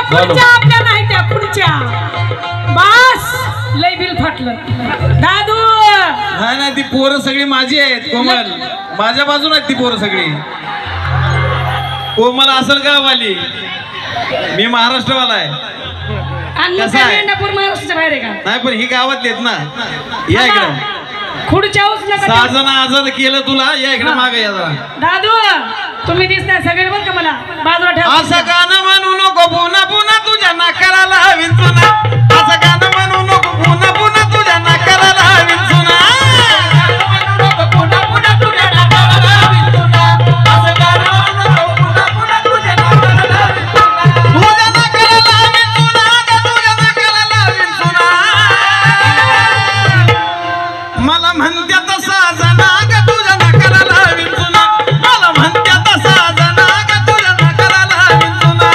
खुर्च्या आपल्या नाही त्या खुर्च्या बस लय बिल फाटलं दादू नाही ना ती पोरं सगळी माझी आहेत कोमल माझ्या बाजूला आहेत ती पोरं सगळी कोमल असेल गाववाली मी महाराष्ट्रवाला आहे महाराष्ट्राच्या बाहेर आहे का नाही पण ही गावातली आहेत ना या इकडे खुर्च्या उचल साजन आजन केलं तुला या इकडे मागे या जरा दादू तुम्ही दिसताय सगळे बघ का मला बाजूला ठेवा असं गाणं म्हणू नको पुन्हा पुन्हा तुझ्या नाकाराला हवीन चुना असं गाणं म्हणू नको पुन्हा पुन्हा तुझ्या नाकाराला हवीन चुना मला म्हणत्या तसा जना ग तुझ्या नाकाराला हवीन चुना मला म्हणत्या तसा जना ग तुझ्या नाकाराला हवीन चुना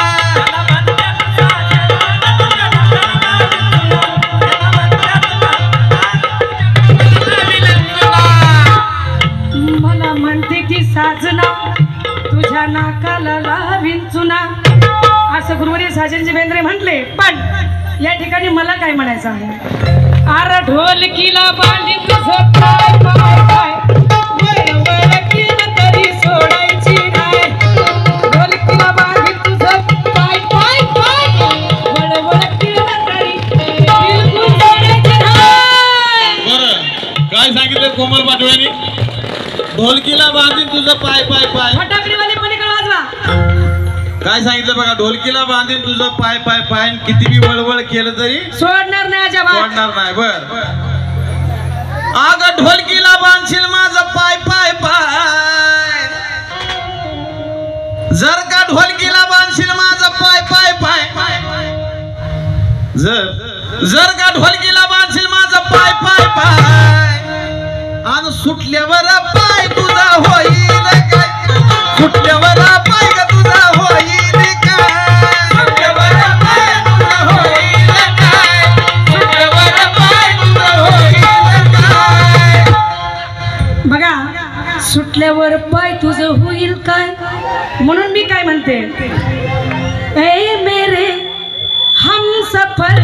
मला म्हणते की साजना तुझ्या नाकाला लावीन चुना असं गुरुवारी साजनजी बेंद्रे म्हटले पण या ठिकाणी मला काय म्हणायचं आहे अरे ढोलकीला बांधी तुझं पाय पाय पाय वळवळ केलं तरी सोडायची नाही ढोलकीला बांधी तुझं पाय पाय पाय वळवळ केलं तरी बिलकुल सोडायची नाही बरं काय सांगितलं कोमल पाटव्यानी ढोलकीला बांधीन तुझं पाय पाय पाय फटाकडीवाले पलीकडे वाजवा काय सांगितलं बघा ढोलकीला बांधीन तुझं पाय पाय पाय किती बी वळवळ केलं तरी सोडणार नाही अजिबात सोडणार नाही बर अग ढोलकीला बांधशील माझं पाय पाय पाय जर का ढोलकीला बांधशील माझं पाय पाय पाय जर का ढोलकीला बांधशील माझं पाय पाय पाय आणि सुटल्यावर पाय तुझा होईल काय सुटल्यावर पाय ग तुझा होईल काय सुटल्यावर पाय तुझा होईल काय सुटल्यावर पाय तुझा होईल काय बघा सुटल्यावर पाय तुझं होईल काय म्हणून मी काय म्हणते ए मेरे हम सफर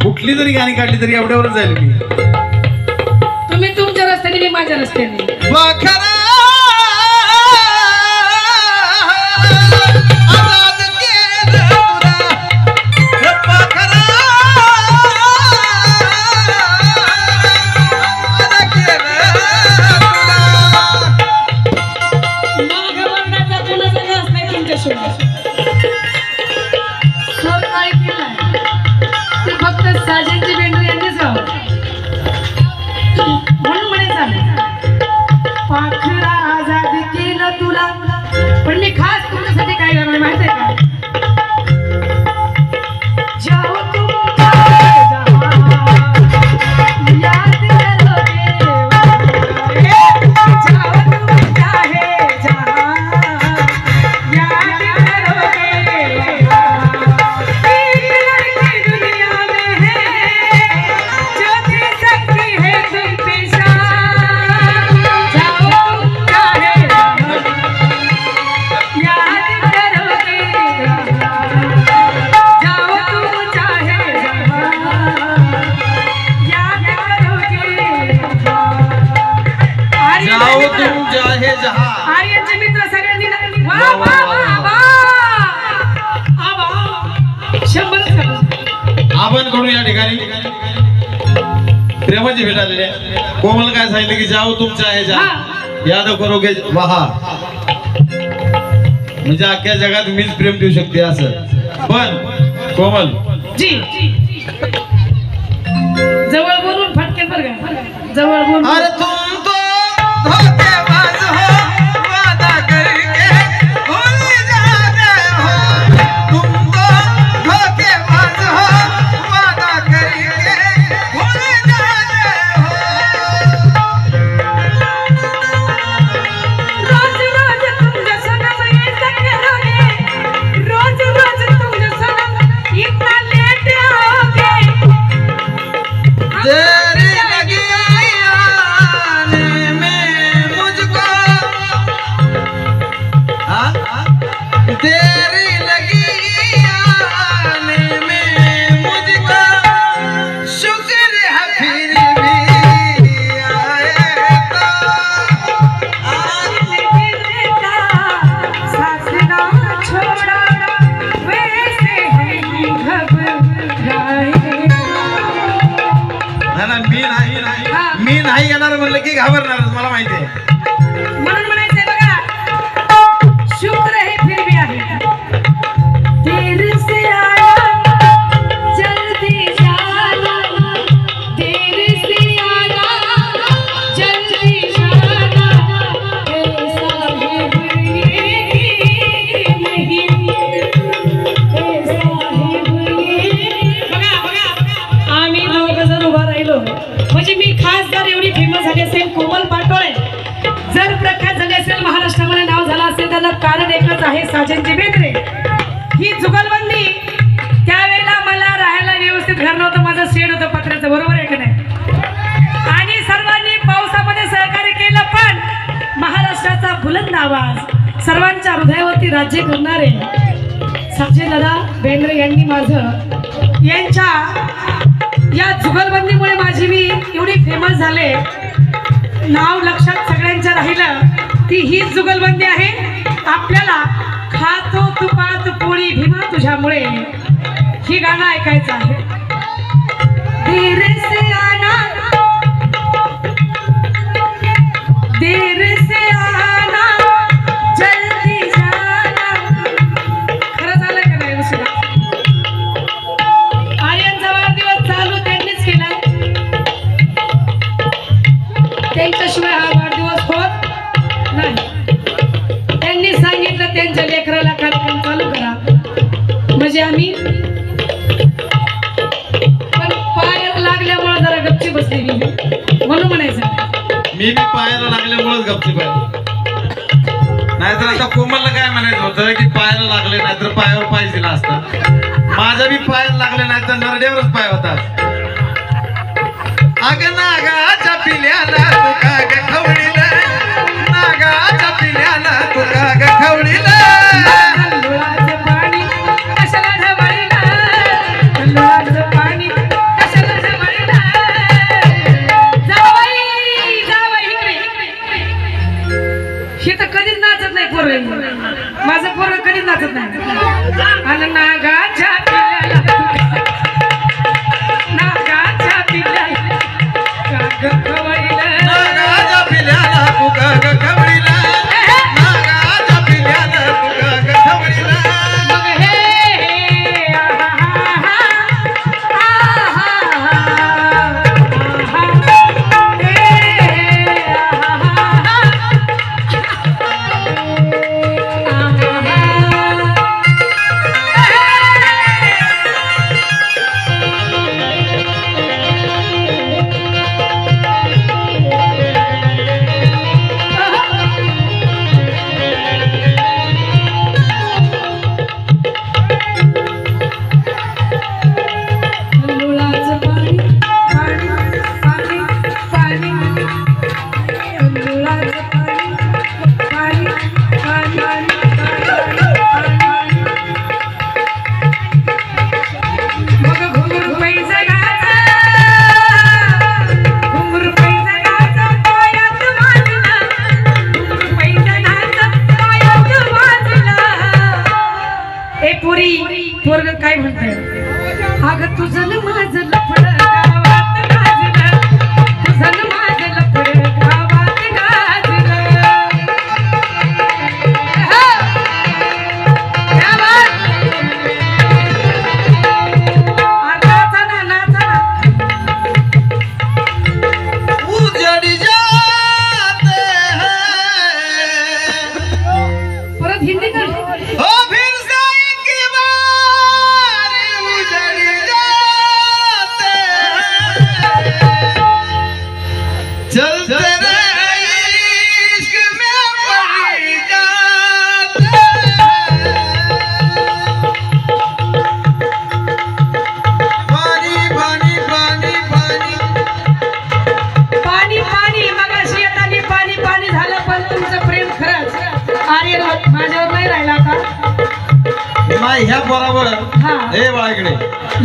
कुठली जरी गाणी काढली तरी एवढ्यावरच जाईल मी तुम्ही तुमच्या रस्त्याने मी माझ्या रस्त्याने वाखरा आजाद केलं तुला हे वाखरा आजाद केलं तुला माग वर्णाचा कुणाचा रस नाही तुमच्यासोबत काय केलं ते फक्त साजनजी बेंद्रे यांनीच राहू म्हणून म्हणायचं पाखरा आजाद केलं तुला पण मी खास तुमच्यासाठी काय करणार माहिती आहे का जाओ तुम याद करोगे जाओ तुम चाहे जहां याद करोगे एक लड़की दुनिया में है जो दे सकती है तुम पे जाओ तुम चाहे याद करोगे जाओ तुम चाहे याद करोगे जाओ तुम चाहे जहां आर्यनचे मित्र सगळ्यांनी वा वा वा वा आबा 100 आपण करू या ठिकाणी प्रेमाची भेट आलेली आहे. कोमल काय सांगितलं की जाओ तुमच्या ह्याच्या याद करोगे वहा, म्हणजे अख्ख्या जगात मीच प्रेम देऊ शकते असं. पण कोमल जी जवळ बोलून फटकेल बरं का, जवळ बोलून. अरे तुम तो धोखेबाज हो, वादा करके भूल जाते हो. तुम तो धोखेबाज हो, वादा करके भूल जाते हो. रोज रोज तुमसे सनम ऐसा करोगे, रोज रोज तुमसे सनम इतना लेट आओगे. तेरी लगी आने में मुझको, तेरी लगी आने में मुझको, शुक्र है फिर भी आए तो. साथ ना छोड़ा वैसे हम घबराए. मी नाही येणार म्हणलं की घाबरणारच, मला माहिती आहे. म्हणून म्हणायचंय बघा, शुक्र है फिर भी आहे. देर से आया जल्दी जाना, देर से आया जल्दी जाना, ऐसा है नहीं, ऐसा है. बघा आम्ही दोघ जण उभा राहिलो म्हणजे मी खासदार एवढी फेमस झाली असेल कोमल पाटोळे. जर प्रख्यात झाले असेल, महाराष्ट्रामध्ये नाव झालं असेल, त्याला कारण एकच आहे, साजनजी बेंद्रे. ही जुगलबंदी त्यावेळेला मला राहायला व्यवस्थित घर नव्हतं, माझं शेड होतं पत्र्याचं, बरोबर आहे का नाही. आणि सर्वांनी पावसामध्ये सहकार्य केलं, पण महाराष्ट्राचा बुलंद आवाज सर्वांच्या हृदयावरती राज्य करणारे साजनदादा बेंद्रे यांनी माझं, यांच्या या जुगलबंदीमुळे माझी मी एवढी फेमस झाले, नाव लक्षात सगळ्यांच्या राहिलं. ती हीच जुगलबंदी आहे. आपल्याला खातो तुपात पोळी भीमा तुझ्यामुळे ही गाणं ऐकायचं आहे. देर से आना, देर से आना जल्दी जाना. खरं झालं का नाही उशिरा? आर्यांचा वाढदिवस चालू त्यांनीच केला, त्यांच्याशिवाय हा वाढदिवस होत नाही. त्यांनी सांगितलं त्यांच्या लेकराला कार्यक्रम चालू करा, म्हणजे आम्ही. पण पायाला लागल्यामुळे जरा गपची बसली मी, म्हणून म्हणायचं मी पायाला लागल्यामुळेच गपची पाहिजे. नाहीतर आता कोमलला काय म्हणायचं होतं की पायाला लागले नाहीतर पायावर पाय दिला असता. माझ्या बी पायाला लागले नाही तर नरड्यावरच पाय होता. अग नागाच्या पिल्याला तू का ग खवळीला, नागाच्या पिल्याला तू का ग खवळीला. तांदुळाचं पाणी कशाला ढवळीला, तांदुळाचं पाणी कशाला ढवळीला. जावई जावई इकडे. हे तर कधीच नाचत नाही पोरं, माझं पोरं कधीच नाचत नाही. आणि नागाच्या पिल्ल्याला नागाच्या पिल्ल्याला का ग खवळीला, नागाच्या पिल्याला तू का ग खवळीला, नागाच्या पिल्याला तू का ग खवळीला. मग हे पोरग काय म्हणतंय, अगं तुझं न माझं लफडं गावात गाजलं,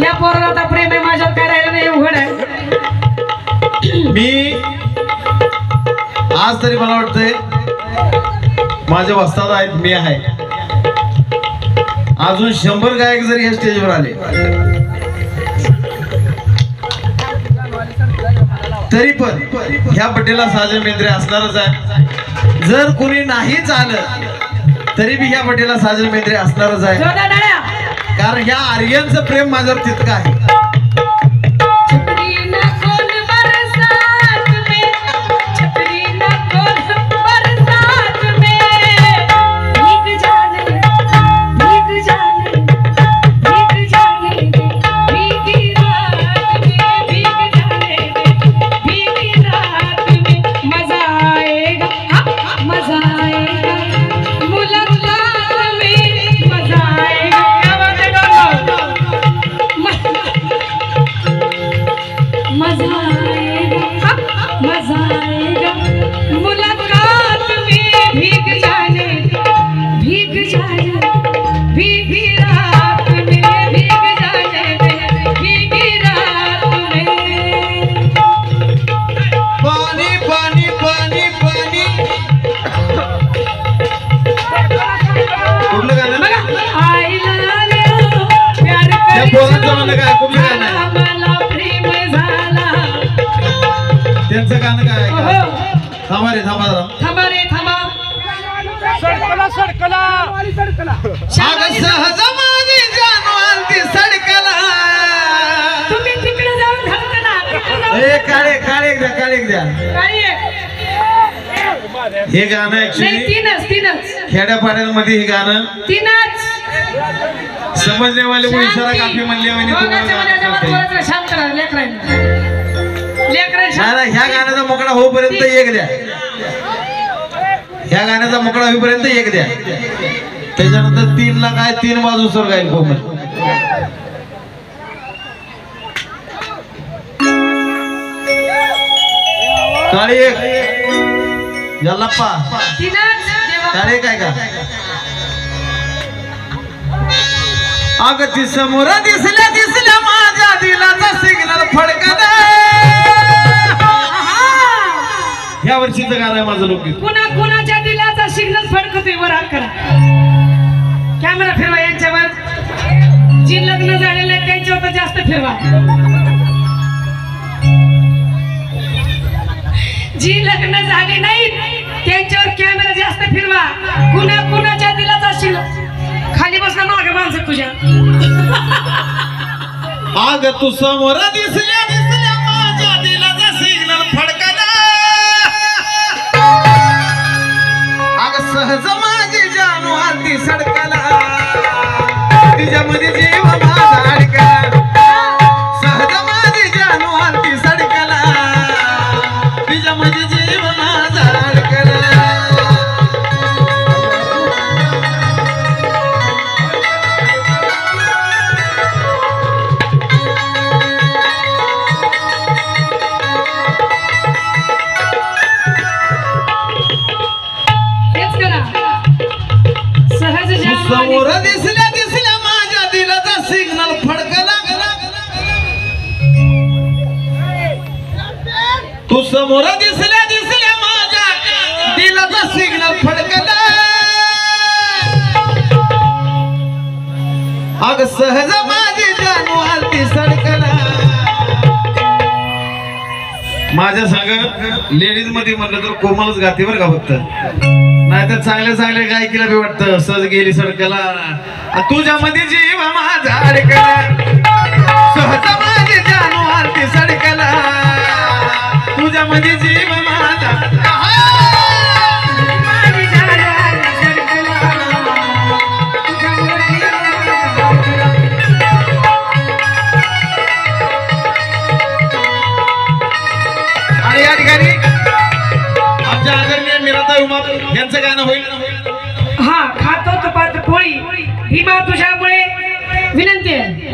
या पोराला आता प्रेम आहे माझ्यावर काय राहिलं नाही उघड आहे. मी आज तरी मला वाटतंय माझ्या वस्ताद आहेत, मी आहे. अजून 100 गायक जरी या स्टेजवर आले तरी पण ह्या बड्डेला साजन बेंद्रे असणारच आहे. जर कोणी नाहीच आलं तरी बी ह्या बड्डेला साजन बेंद्रे असणारच आहे. जोरदार टाळ्या. कारण ह्या आर्यनचं प्रेम माझ्यावर तितकं आहे. छत्री न कोण बरसात में, छत्री न कोण बरसात में, भीग जाने भीग जाने भीग जाने दे, भीगी रात में भीग जाने दे, भीगी रात में मजा आएगा, मजा आएगा मुलाकात में, मजा आएगा. क्या बात है दोनों, मजा आएगा, मजा आएगा मुलाकात में, भीग जाने भीग जाने भीगी रात में, भीग जाने भीगी रात में. पाणी पाणी पाणी पाणी कुठलं गाणं? आई लव यू प्यार त्या पोरांचं म्हणणं काय? कुठलं गाणं आहे? मला प्रेम झाला. त्यांचं गाणं काय आहे का? हो. थांबा रे थांबा जरा. थांबा रे थांबा. अगं सहज माझी जान आलती सडकला. तुम्ही तिकडे जाऊन घालता ना, तिकडे जाऊन. ए काळे काळे द्या काळे द्या. काय आहे? हे गाणं नाही ऍक्च्युली तीनच खेड्यापाड्यांमध्ये हे गाणं तीनच समजण्यावाले इशारा काफी म्हणले म्हणे तुम्हाला. शांत राहा लेकरांनी. ह्या गाण्याचा मोकळा होईपर्यंत एक द्या. ह्या गाण्याचा मोकळा होईपर्यंत एक द्या. त्याच्यानंतर 3 ला काय 3 बाजू सर गाईल कोमल. काळी एक यल्लाप्पा काळे काय का अग ती समोर दिसल्या दिसल्या माझ्या दिलाचा सिग्नल फडकला. ह्या वर्षीचं गाणं आहे माझं लोकगीत. कुणाच्या दिलाचा सिग्नल फडकतोय वर हात करा. कॅमेरा फिरवा यांच्यावर. जी लग्न झालेले आहेत त्यांच्यावर तर जास्त फिरवा. जी लग्न झाले नाहीत त्यांच्यावर कॅमेरा जास्त फिरवा. कुणाच्या दिलाचा सिग्नल. खाली बसला मागे माणसं तुझ्या. अग तू समोर दिसल्या दिसल्या माझ्या दिलाचा सिग्नल फडकला. अग सहज माझी जानू आलती सडकला. तिच्यामध्ये जीव माझा अडकला. सहज माझी जानू आलती सडकला. तिच्यामध्ये जीव माझा अडकला. हेच करा. सहज समोर दिसल्या दिसल्या माझ्या दिलाचा सिग्नल फडकला. तू समोर दिसल्या दिसल्या माझ्या दिलाचा सिग्नल फडकला. अग सहज माझी जानू आलती सडकला. माझ्या संग लेडीज मध्ये म्हणलं तर कोमलच गाते बरं का फक्त. नाहीतर चांगल्या चांगल्या गायकीला बी वाटतं सहज गेली सडकला. तुझ्या मध्ये जीव माझा अडकला. सहज माझी जानू आलती सडकला. तुझ्या मध्ये जीव माझा. आणि या ठिकाणी आमच्या आदरणीय मीराताई उमा यांचं गाणं होईल. हा खातो तुपात पोळी भीमा तुझ्यामुळे विनंती आहे.